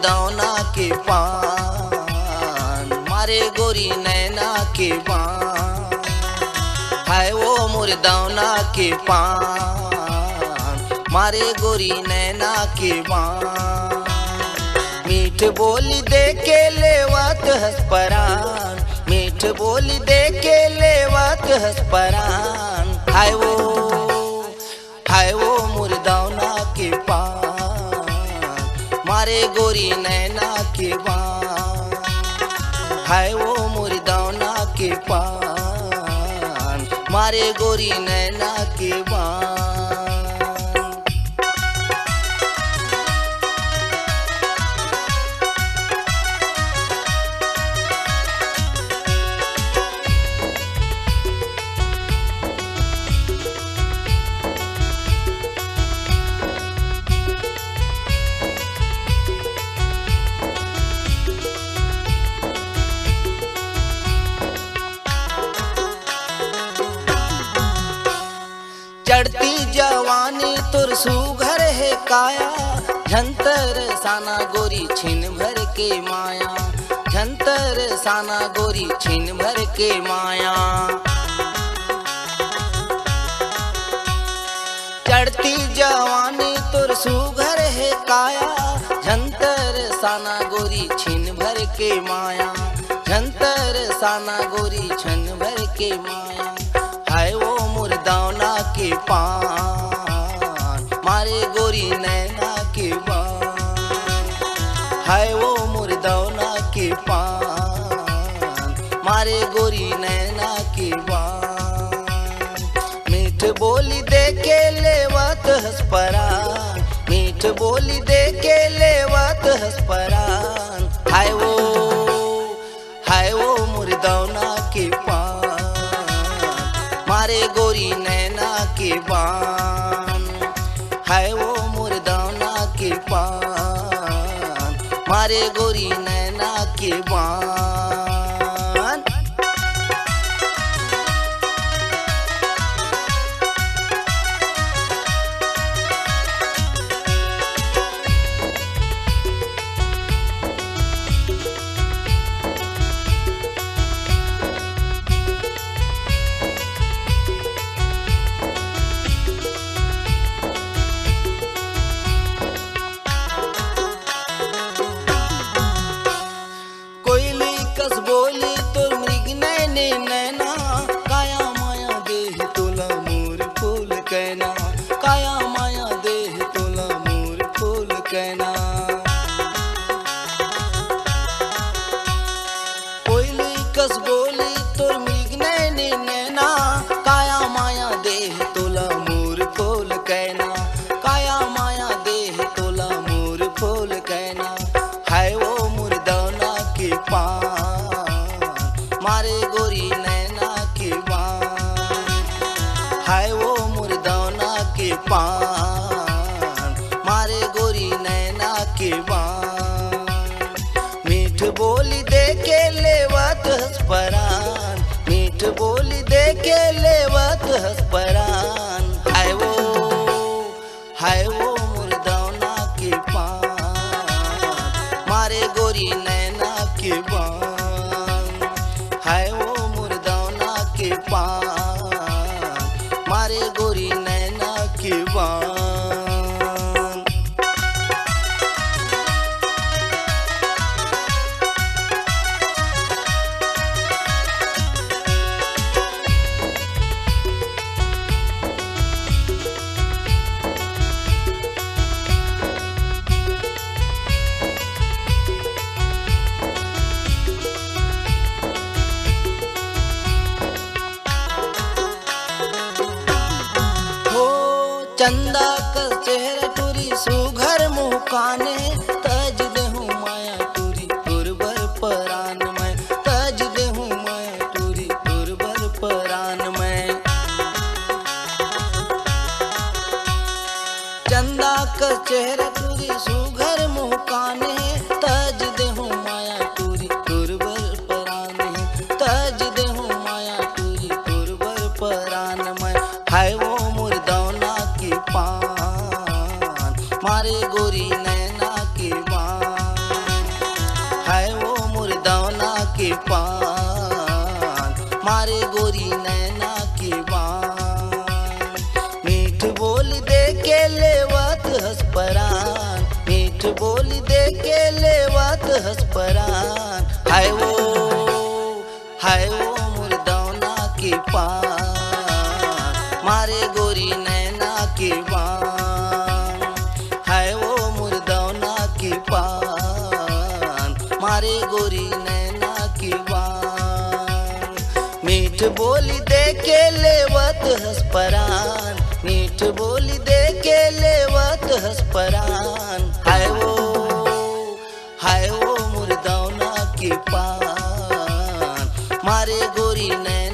मुर्दौना के पान, मारे गोरी नैना के बान। हाय वो मुर्दौना के पान, मारे गोरी नैना के बान। मीठ बोली दे के लेवत हंस परान, मीठ बोली दे के लेवत हंस परान। हाय वो मुर्दौना के पान, मारे गोरी नैना के बान। हाय वो मुर्दौना के पान, मारे गोरी नैना के बान। चढ़ती जवानी तुर सुघर है काया, झंतर साना गोरी छिन भर के माया। झंतर साना गोरी छिन भर के माया। चढ़ती जवानी तुर सुघर है काया, झंतर साना गोरी छिन भर के माया। झंतर साना गोरी छिन भर के माया। हाय वो मुर्दौना के पान, मारे गोरी नैना के बान। हाय वो मुर्दौना के पान, मारे गोरी नैना के बान। मीठ बोली दे के लेवत हंस परान, मीठ बोली दे के लेवत हंस परान। हाय वो मुर्दौना के पान, मारे गोरी नैना के बान। हाय वो मुर्दौना के पान, मारे गोरी नैना के बान। कस बोली तो मृग नैने नैना, काया माया देह तोला मोर फूल कहना। काया माया देह तोला मोर फूल कहना। कोयली कस बोली तो मृग नैने नैना, काया माया देह तोला मोर फूल कहना। काया माया देह तोला मोर फूल कहना। हाय वो मुर्दौना के पान, मारे गोरी नैना के बान। हाय वो मुर्दौना के पान, मारे गोरी नैना के बान। मीठ बोली दे के लेवत हंस परान, मीठ बोली दे के लेवत हंस परान। हाय वो मुर्दौना के पान, मारे गोरी नैना के बान। हाय वो मुर्दौना के पान, मारे गोरी नैना के बान। चंदा का चेहरा टूरी सुघर मुँह काने, तज देहूँ माया टूरी तुरबर परान में। तज देहूँ माया टूरी तुरबर परान में। चंदा का चेहरा टूरी सुघर मुँह काने, तज देहूँ माया टूरी तुरबर परान में। तज देहूँ माया टूरी तुरबर परान में। हाय वो मुर्दौना के पान, मारे गोरी नैना के बान। गोरी नैना की बान। मीठ बोली दे के लेवत हंस परान, मीठ बोली दे के लेवत हंस परान। हाय वो मुर्दौना की पान, मारे गोरी नैना की बान। हाय वो मुर्दौना की पान, मारे गोरी नैना की बान। मीठ बोली दे के लेवत हंस परान, मीठ बोली दे के लेवत हंस परान। हाय वो मुर्दौना की पान, मारे गोरी नैना